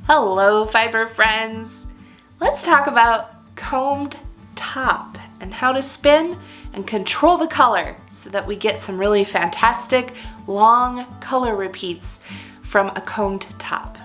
Hello, fiber friends. Let's talk about combed top and how to spin and control the color so that we get some really fantastic long color repeats from a combed top.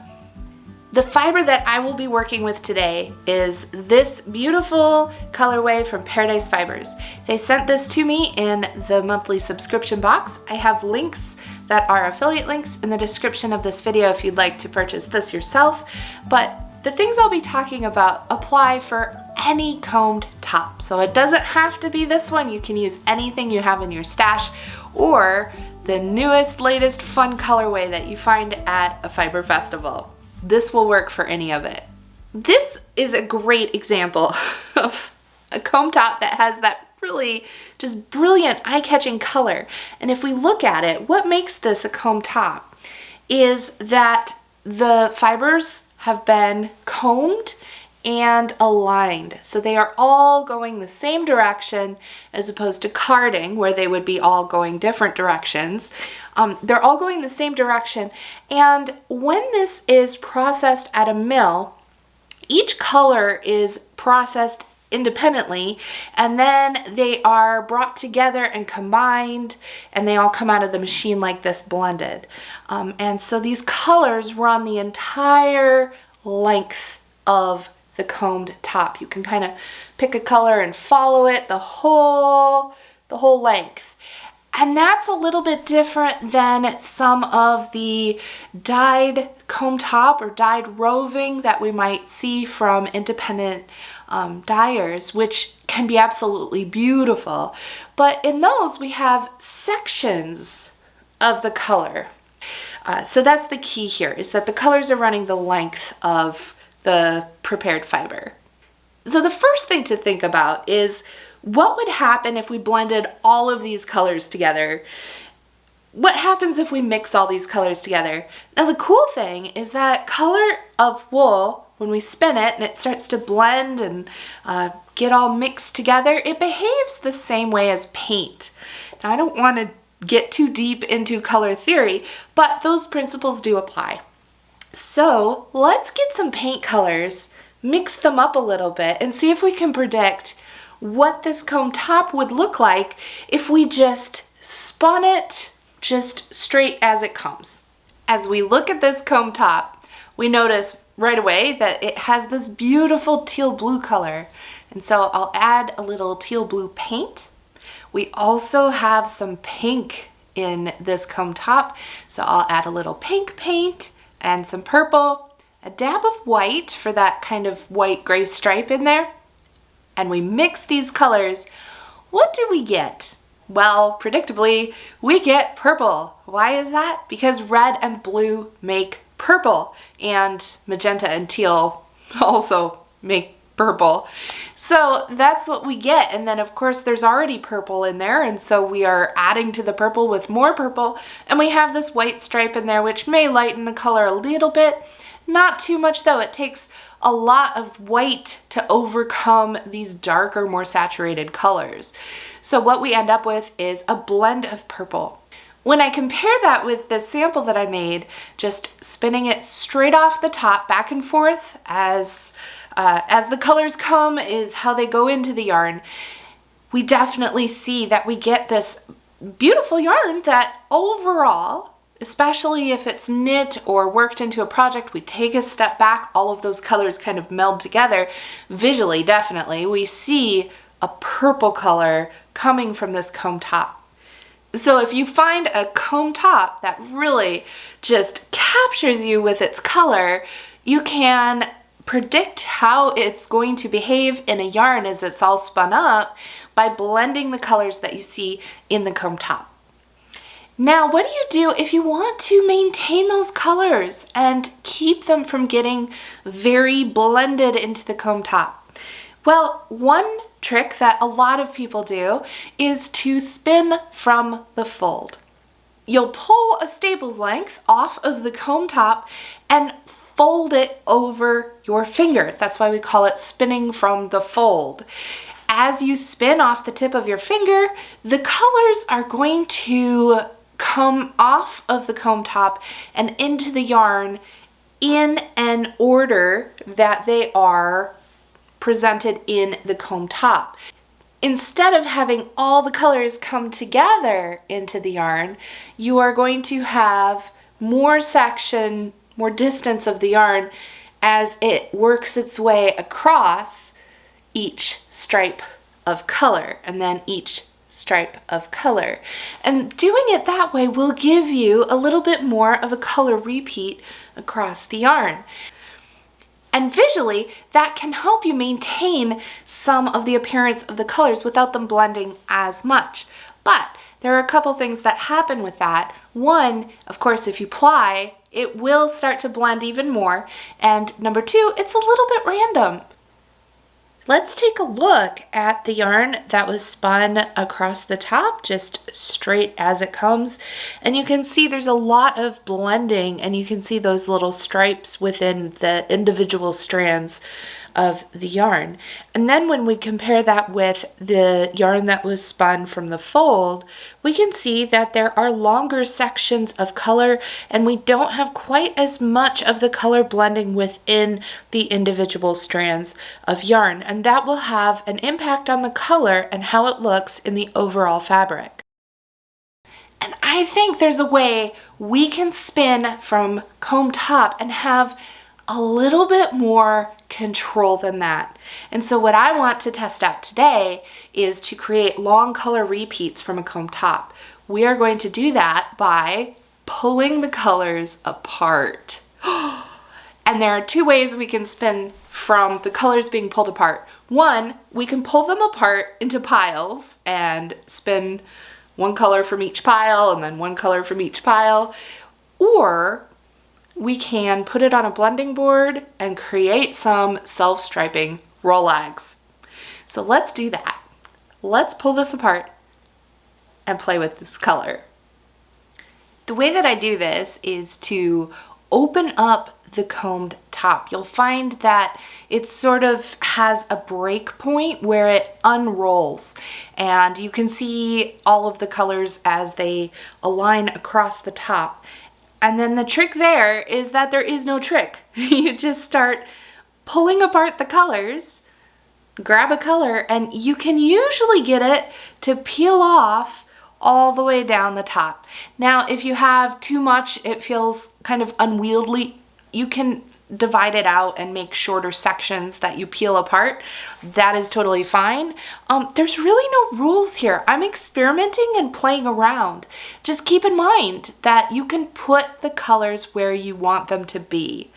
The fiber that I will be working with today is this beautiful colorway from Paradise Fibers. They sent this to me in the monthly subscription box. I have links that are affiliate links in the description of this video if you'd like to purchase this yourself. But the things I'll be talking about apply for any combed top. So it doesn't have to be this one. You can use anything you have in your stash or the newest, latest fun colorway that you find at a fiber festival. This will work for any of it. This is a great example of a comb top that has that really just brilliant eye-catching color. And if we look at it, what makes this a comb top is that the fibers have been combed and aligned. So they are all going the same direction as opposed to carding where they would be all going different directions. They're all going the same direction. And when this is processed at a mill, each color is processed independently, and then they are brought together and combined, and they all come out of the machine like this blended. And so these colors run the entire length of the combed top. You can kind of pick a color and follow it the whole length. And that's a little bit different than some of the dyed comb top or dyed roving that we might see from independent dyers, which can be absolutely beautiful. But in those, we have sections of the color. So that's the key here, is that the colors are running the length of the prepared fiber. So the first thing to think about is what would happen if we blended all of these colors together? What happens if we mix all these colors together? Now the cool thing is that color of wool, when we spin it and it starts to blend and get all mixed together, it behaves the same way as paint. Now I don't want to get too deep into color theory, but those principles do apply. So let's get some paint colors, mix them up a little bit, and see if we can predict what this comb top would look like if we just spun it just straight as it comes. As we look at this comb top, we notice right away that it has this beautiful teal blue color. And so I'll add a little teal blue paint. We also have some pink in this comb top. So I'll add a little pink paint and some purple, a dab of white for that kind of white gray stripe in there. And we mix these colors. What do we get? Well, predictably, we get purple. Why is that? Because red and blue make purple, and magenta and teal also make purple. So that's what we get. And then of course there's already purple in there, and so we are adding to the purple with more purple, and we have this white stripe in there which may lighten the color a little bit. Not too much though. It takes a lot of white to overcome these darker, more saturated colors. So what we end up with is a blend of purple. When I compare that with the sample that I made, just spinning it straight off the top, back and forth as the colors come is how they go into the yarn, we definitely see that we get this beautiful yarn that overall, especially if it's knit or worked into a project, we take a step back, all of those colors kind of meld together. Visually, definitely, we see a purple color coming from this comb top. So if you find a comb top that really just captures you with its color, you can predict how it's going to behave in a yarn as it's all spun up by blending the colors that you see in the comb top. Now, what do you do if you want to maintain those colors and keep them from getting very blended into the comb top? Well, one trick that a lot of people do is to spin from the fold. You'll pull a staples length off of the comb top and fold it over your finger. That's why we call it spinning from the fold. As you spin off the tip of your finger, the colors are going to come off of the comb top and into the yarn in an order that they are presented in the comb top. Instead of having all the colors come together into the yarn, you are going to have more section, more distance of the yarn as it works its way across each stripe of color and then each stripe of color. And doing it that way will give you a little bit more of a color repeat across the yarn. And visually, that can help you maintain some of the appearance of the colors without them blending as much. But there are a couple things that happen with that. One, of course, if you ply, it will start to blend even more. And number two, it's a little bit random. Let's take a look at the yarn that was spun across the top, just straight as it comes. And you can see there's a lot of blending, and you can see those little stripes within the individual strands of the yarn. And then when we compare that with the yarn that was spun from the fold, we can see that there are longer sections of color, and we don't have quite as much of the color blending within the individual strands of yarn. And that will have an impact on the color and how it looks in the overall fabric. And I think there's a way we can spin from comb top and have a little bit more control than that. And so what I want to test out today is to create long color repeats from a comb top. We are going to do that by pulling the colors apart. And there are two ways we can spin from the colors being pulled apart. One, we can pull them apart into piles and spin one color from each pile and then one color from each pile. Or we can put it on a blending board and create some self-striping rolags. So let's do that. Let's pull this apart and play with this color. The way that I do this is to open up the combed top. You'll find that it sort of has a break point where it unrolls, and you can see all of the colors as they align across the top. And then the trick there is that there is no trick. You just start pulling apart the colors, grab a color, and you can usually get it to peel off all the way down the top. Now, if you have too much, it feels kind of unwieldy, you can divide it out and make shorter sections that you peel apart. That is totally fine. There's really no rules here. I'm experimenting and playing around. Just keep in mind that you can put the colors where you want them to be.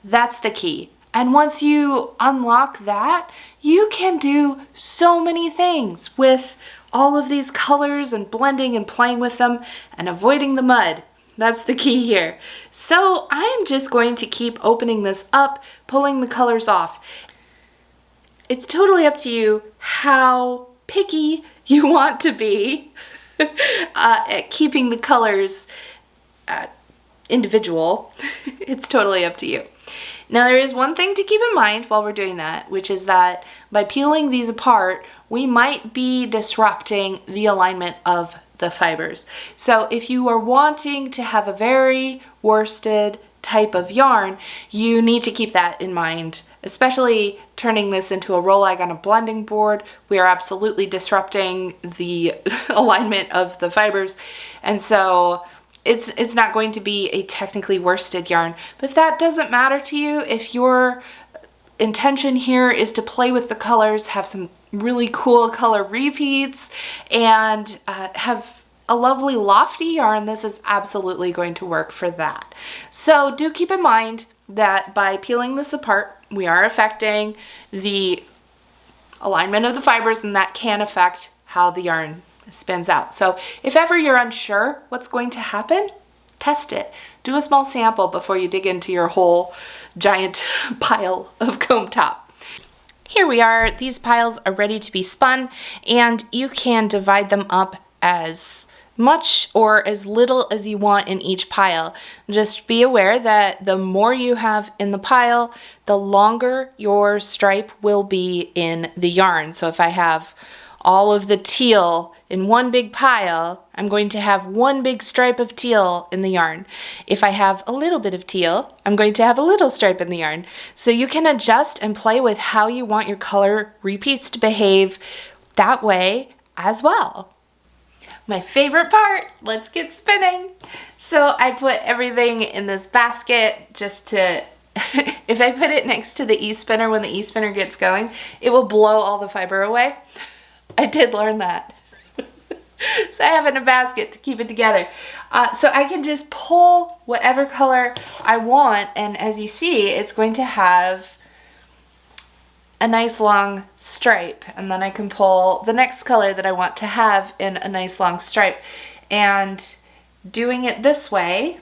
That's the key. And once you unlock that, you can do so many things with all of these colors and blending and playing with them and avoiding the mud. That's the key here. So I'm just going to keep opening this up, pulling the colors off. It's totally up to you how picky you want to be at keeping the colors individual. It's totally up to you. Now, there is one thing to keep in mind while we're doing that, which is that by peeling these apart, we might be disrupting the alignment of the fibers. So if you are wanting to have a very worsted type of yarn, you need to keep that in mind. Especially turning this into a rolag on a blending board, we are absolutely disrupting the alignment of the fibers, and so it's not going to be a technically worsted yarn. But if that doesn't matter to you, if your intention here is to play with the colors, have some really cool color repeats, and have a lovely lofty yarn, this is absolutely going to work for that. So do keep in mind that by peeling this apart, we are affecting the alignment of the fibers, and that can affect how the yarn spins out. So if ever you're unsure what's going to happen, test it. Do a small sample before you dig into your whole giant pile of comb top. Here we are. These piles are ready to be spun, and you can divide them up as much or as little as you want in each pile. Just be aware that the more you have in the pile, the longer your stripe will be in the yarn. So if I have all of the teal in one big pile, I'm going to have one big stripe of teal in the yarn. If I have a little bit of teal, I'm going to have a little stripe in the yarn. So you can adjust and play with how you want your color repeats to behave that way as well. My favorite part, let's get spinning. So I put everything in this basket just to, if I put it next to the e-spinner, when the e-spinner gets going, it will blow all the fiber away. I did learn that. So I have it in a basket to keep it together. So I can just pull whatever color I want, and as you see, it's going to have a nice long stripe, and then I can pull the next color that I want to have in a nice long stripe. And doing it this way,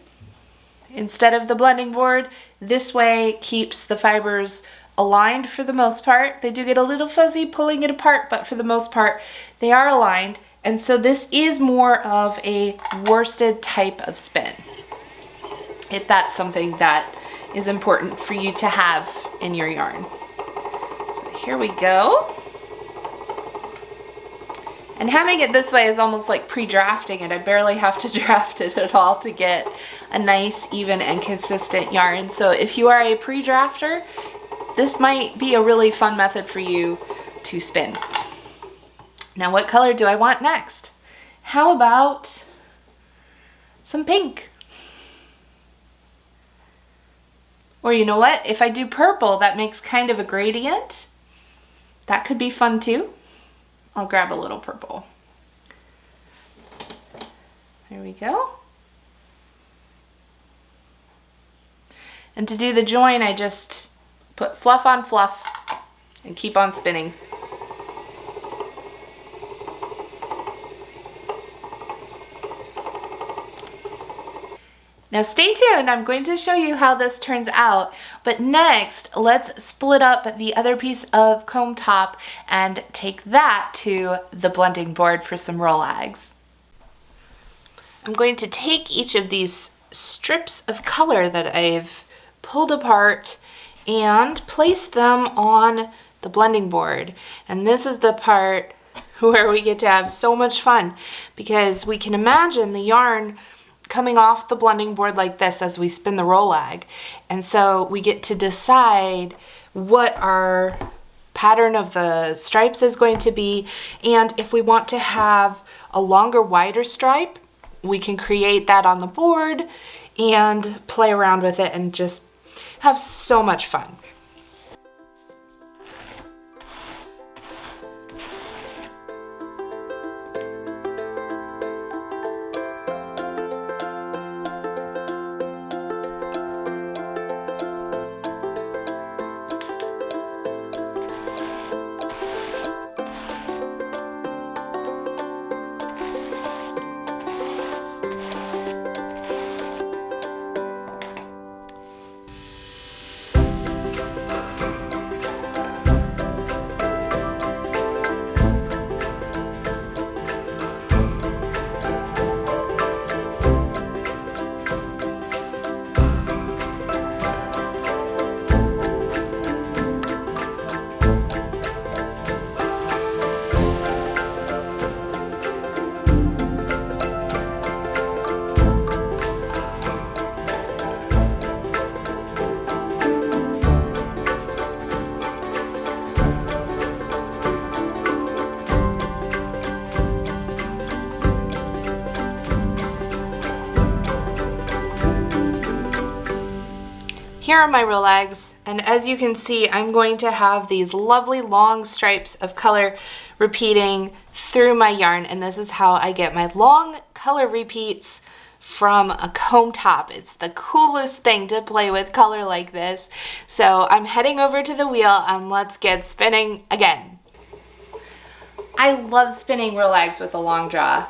instead of the blending board, this way keeps the fibers aligned for the most part. They do get a little fuzzy pulling it apart, but for the most part, they are aligned. And so this is more of a worsted type of spin, if that's something that is important for you to have in your yarn. So here we go. And having it this way is almost like pre-drafting it. I barely have to draft it at all to get a nice, even, and consistent yarn. So if you are a pre-drafter, this might be a really fun method for you to spin. Now, what color do I want next? How about some pink? Or you know what? If I do purple, that makes kind of a gradient. That could be fun too. I'll grab a little purple. There we go. And to do the join, I just put fluff on fluff and keep on spinning. Now stay tuned, I'm going to show you how this turns out, but next let's split up the other piece of comb top and take that to the blending board for some rolags. I'm going to take each of these strips of color that I've pulled apart and place them on the blending board. And this is the part where we get to have so much fun, because we can imagine the yarn coming off the blending board like this as we spin the rolag. And so we get to decide what our pattern of the stripes is going to be. And if we want to have a longer, wider stripe, we can create that on the board and play around with it and just have so much fun. Here are my rolags, and as you can see, I'm going to have these lovely long stripes of color repeating through my yarn, and this is how I get my long color repeats from a comb top. It's the coolest thing to play with color like this. So I'm heading over to the wheel and let's get spinning again. I love spinning rolags with a long draw.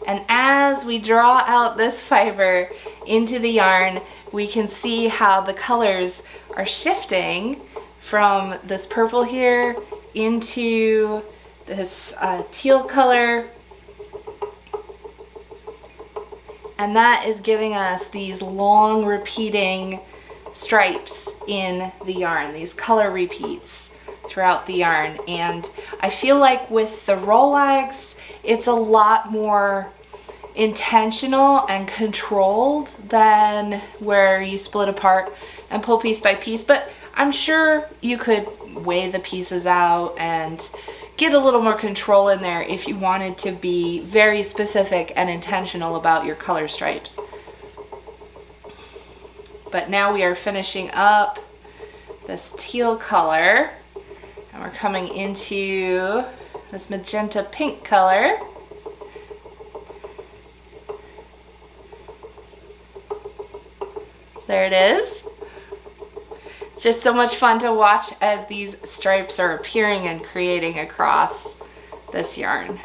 And as we draw out this fiber into the yarn, we can see how the colors are shifting from this purple here into this teal color. And that is giving us these long repeating stripes in the yarn, these color repeats throughout the yarn. And I feel like with the rolags it's a lot more intentional and controlled than where you split apart and pull piece by piece. But I'm sure you could weigh the pieces out and get a little more control in there if you wanted to be very specific and intentional about your color stripes. But now we are finishing up this teal color, and we're coming into this magenta pink color. There it is. It's just so much fun to watch as these stripes are appearing and creating across this yarn.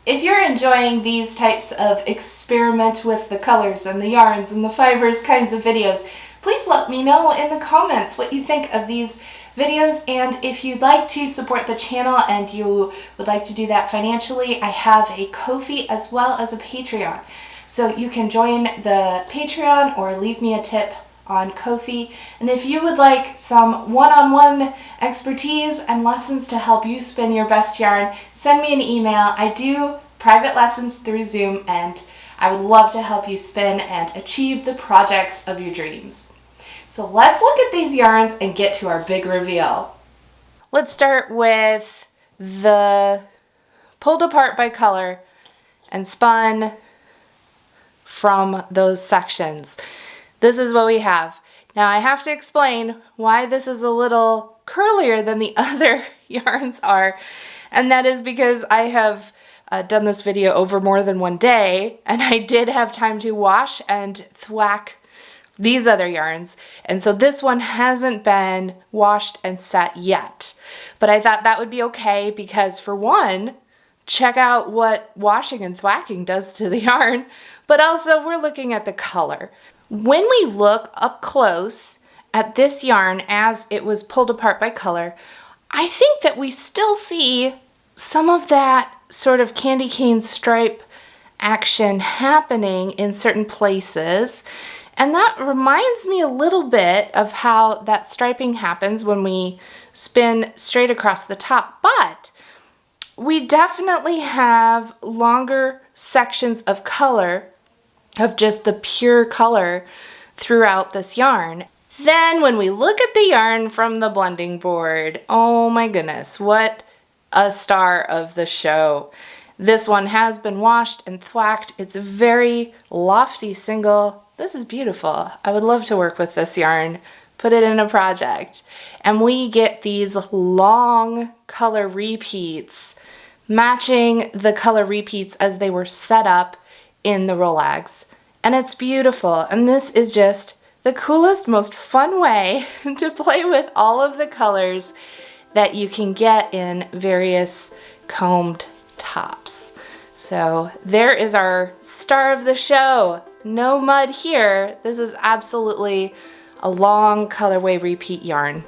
If you're enjoying these types of experiment with the colors and the yarns and the fibers kinds of videos, please let me know in the comments what you think of these videos, and if you'd like to support the channel and you would like to do that financially, I have a Ko-fi as well as a Patreon. So you can join the Patreon or leave me a tip on Ko-fi. And if you would like some one-on-one expertise and lessons to help you spin your best yarn, send me an email. I do private lessons through Zoom, and I would love to help you spin and achieve the projects of your dreams. So let's look at these yarns and get to our big reveal. Let's start with the pulled apart by color and spun from those sections. This is what we have. Now I have to explain why this is a little curlier than the other yarns are, and that is because I have done this video over more than one day, and I did have time to wash and thwack these other yarns, and so this one hasn't been washed and set yet. But I thought that would be okay because, for one, check out what washing and thwacking does to the yarn, but also we're looking at the color. When we look up close at this yarn as it was pulled apart by color, I think that we still see some of that sort of candy cane stripe action happening in certain places. And that reminds me a little bit of how that striping happens when we spin straight across the top. But we definitely have longer sections of color, of just the pure color throughout this yarn. Then when we look at the yarn from the blending board, oh my goodness, what a star of the show. This one has been washed and thwacked. It's a very lofty single. This is beautiful. I would love to work with this yarn, put it in a project. And we get these long color repeats, matching the color repeats as they were set up in the rolags. And it's beautiful. And this is just the coolest, most fun way to play with all of the colors that you can get in various combed tops. So there is our star of the show. No mud here. This is absolutely a long colorway repeat yarn.